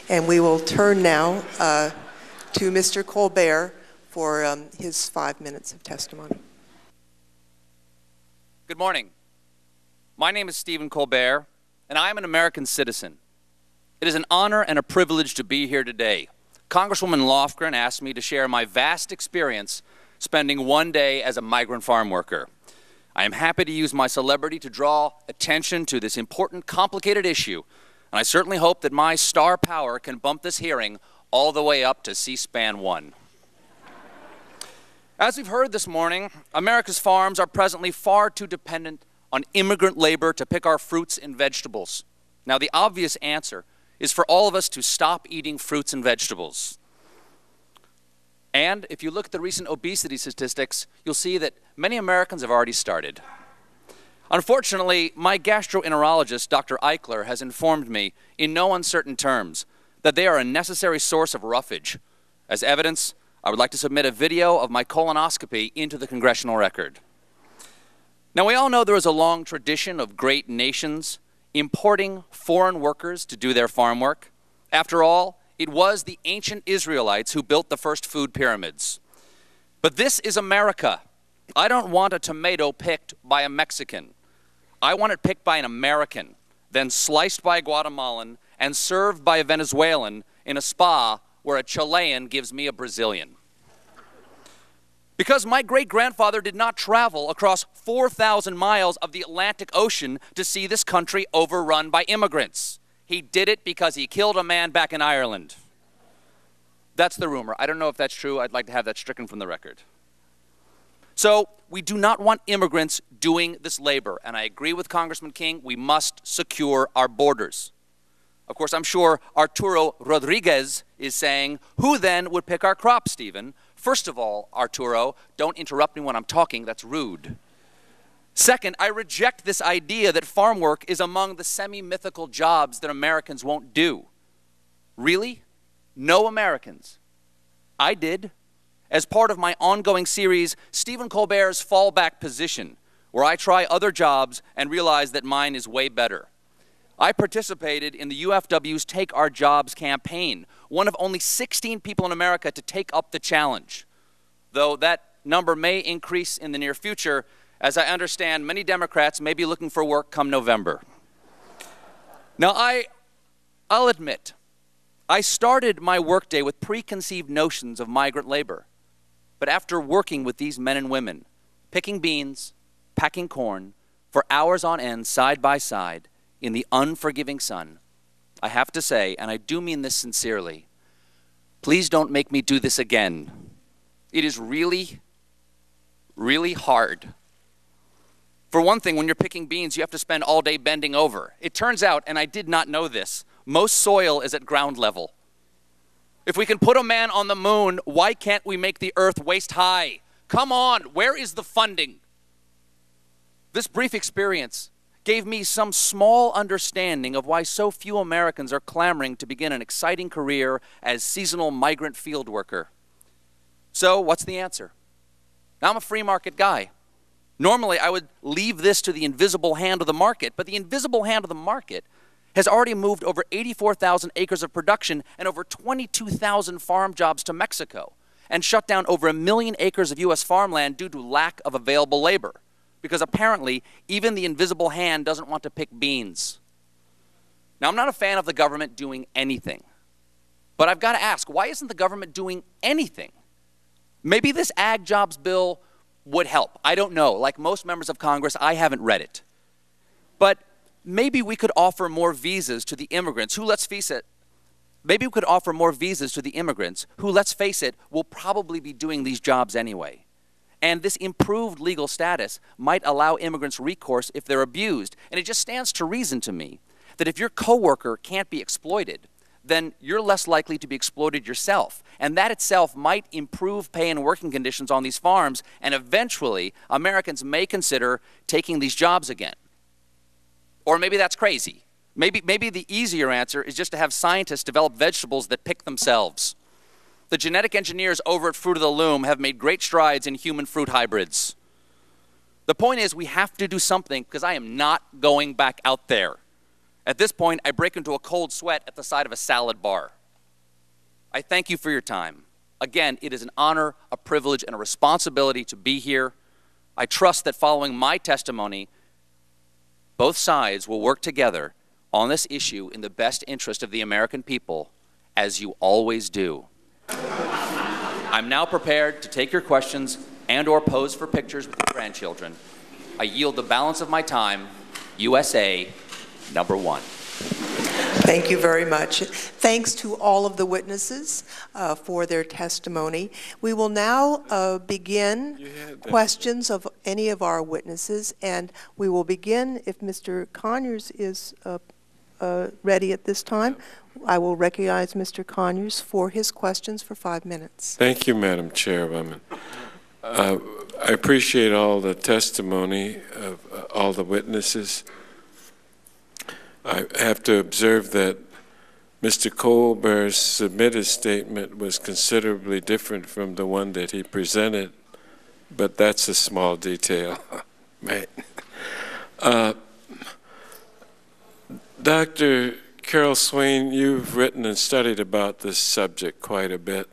And we will turn now to Mr. Colbert for his 5 minutes of testimony. Good morning. My name is Stephen Colbert, and I am an American citizen. It is an honor and a privilege to be here today. Congresswoman Lofgren asked me to share my vast experience spending one day as a migrant farm worker. I am happy to use my celebrity to draw attention to this important, complicated issue, and I certainly hope that my star power can bump this hearing all the way up to C-SPAN 1. As we've heard this morning, America's farms are presently far too dependent on immigrant labor to pick our fruits and vegetables. Now, the obvious answer is for all of us to stop eating fruits and vegetables. And if you look at the recent obesity statistics, you'll see that many Americans have already started. Unfortunately, my gastroenterologist, Dr. Eichler, has informed me in no uncertain terms that they are a necessary source of roughage. As evidence, I would like to submit a video of my colonoscopy into the congressional record. Now, we all know there is a long tradition of great nations importing foreign workers to do their farm work. After all, it was the ancient Israelites who built the first food pyramids. But this is America. I don't want a tomato picked by a Mexican. I want it picked by an American, then sliced by a Guatemalan and served by a Venezuelan in a spa where a Chilean gives me a Brazilian. Because my great-grandfather did not travel across 4,000 miles of the Atlantic Ocean to see this country overrun by immigrants. He did it because he killed a man back in Ireland. That's the rumor. I don't know if that's true. I'd like to have that stricken from the record. So we do not want immigrants doing this labor. And I agree with Congressman King, we must secure our borders. Of course, I'm sure Arturo Rodriguez is saying, who then would pick our crops, Stephen? First of all, Arturo, don't interrupt me when I'm talking. That's rude. Second, I reject this idea that farm work is among the semi-mythical jobs that Americans won't do. Really? No Americans. I did. As part of my ongoing series, Stephen Colbert's Fallback Position, where I try other jobs and realize that mine is way better. I participated in the UFW's Take Our Jobs campaign, one of only 16 people in America to take up the challenge. Though that number may increase in the near future, as I understand, many Democrats may be looking for work come November. Now, I'll admit, I started my workday with preconceived notions of migrant labor. But after working with these men and women, picking beans, packing corn, for hours on end, side by side, in the unforgiving sun, I have to say, and I do mean this sincerely, please don't make me do this again. It is really, really hard. For one thing, when you're picking beans, you have to spend all day bending over. It turns out, and I did not know this, most soil is at ground level. If we can put a man on the moon, why can't we make the earth waist high? Come on, where is the funding? This brief experience gave me some small understanding of why so few Americans are clamoring to begin an exciting career as seasonal migrant field worker. So, what's the answer? Now, I'm a free market guy. Normally, I would leave this to the invisible hand of the market, but the invisible hand of the market has already moved over 84,000 acres of production and over 22,000 farm jobs to Mexico, and shut down over 1 million acres of U.S. farmland due to lack of available labor, because apparently even the invisible hand doesn't want to pick beans. Now, I'm not a fan of the government doing anything, but I've got to ask, why isn't the government doing anything? Maybe this ag jobs bill would help. I don't know. Like most members of Congress, I haven't read it. But maybe we could offer more visas to the immigrants who, let's face it, maybe we could offer more visas to the immigrants who, let's face it, will probably be doing these jobs anyway. And this improved legal status might allow immigrants recourse if they're abused. And it just stands to reason to me that if your coworker can't be exploited, then you're less likely to be exploited yourself. And that itself might improve pay and working conditions on these farms, and eventually Americans may consider taking these jobs again. Or maybe that's crazy. Maybe the easier answer is just to have scientists develop vegetables that pick themselves. The genetic engineers over at Fruit of the Loom have made great strides in human fruit hybrids. The point is, we have to do something, because I am not going back out there. At this point, I break into a cold sweat at the side of a salad bar. I thank you for your time. Again, it is an honor, a privilege, and a responsibility to be here. I trust that following my testimony, both sides will work together on this issue in the best interest of the American people, as you always do. I'm now prepared to take your questions and/or pose for pictures with your grandchildren. I yield the balance of my time. USA #1. Thank you very much. Thanks to all of the witnesses for their testimony. We will now begin questions of any of our witnesses, and we will begin, if Mr. Conyers is ready at this time, I will recognize Mr. Conyers for his questions for 5 minutes. Thank you, Madam Chairwoman. I appreciate all the testimony of all the witnesses. I have to observe that Mr. Colbert's submitted statement was considerably different from the one that he presented, but that's a small detail, right? Dr. Carol Swain, you've written and studied about this subject quite a bit.